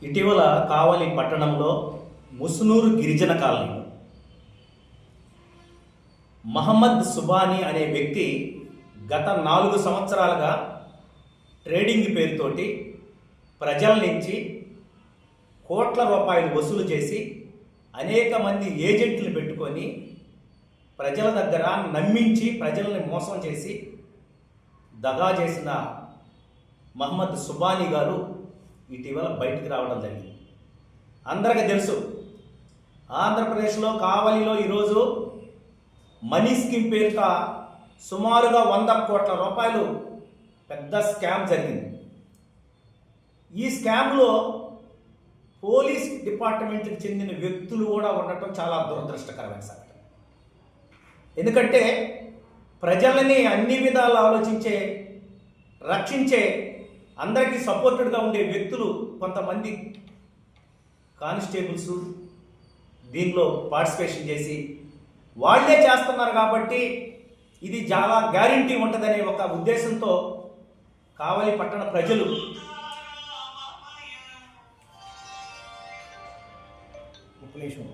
ఇటీవల కావలి పట్టణంలో ముసునూరు గిరిజన కాలనీ మహమ్మద్ సుబానీ అనే వ్యక్తి గత 4 సంవత్సరాలుగా ట్రేడింగ్ పేరుతోటి ప్రజల నుంచి కోట్ల రూపాయలు వసూలు చేసి అనేక మంది ఏజెంట్లు పెట్టుకొని ప్రజల దగ్గర నమ్మించి ప్రజల్ని మోసం చేసి దగా చేసిన మహమ్మద్ సుబానీ గారు ఇటీవల బయటికి రావడం జరిగింది. అందరికీ తెలుసు, ఆంధ్రప్రదేశ్లో కావలిలో ఈరోజు మనీ స్కీమ్ పేరిట సుమారుగా 100 కోట్ల రూపాయలు పెద్ద స్కామ్ జరిగింది. ఈ స్కామ్లో పోలీస్ డిపార్ట్మెంట్కి చెందిన వ్యక్తులు కూడా ఉండటం చాలా దురదృష్టకరమైన సంగతి. ఎందుకంటే ప్రజలని అన్ని విధాలు ఆలోచించే, రక్షించే, అందరికీ సపోర్టెడ్గా ఉండే వ్యక్తులు కొంతమంది కానిస్టేబుల్స్ దీనిలో పార్టిసిపేషన్ చేసి వాళ్ళే చేస్తున్నారు కాబట్టి ఇది చాలా గ్యారంటీ ఉంటుందనే ఒక ఉద్దేశంతో కావలి పట్టణ ప్రజలు ఒక నిమిషం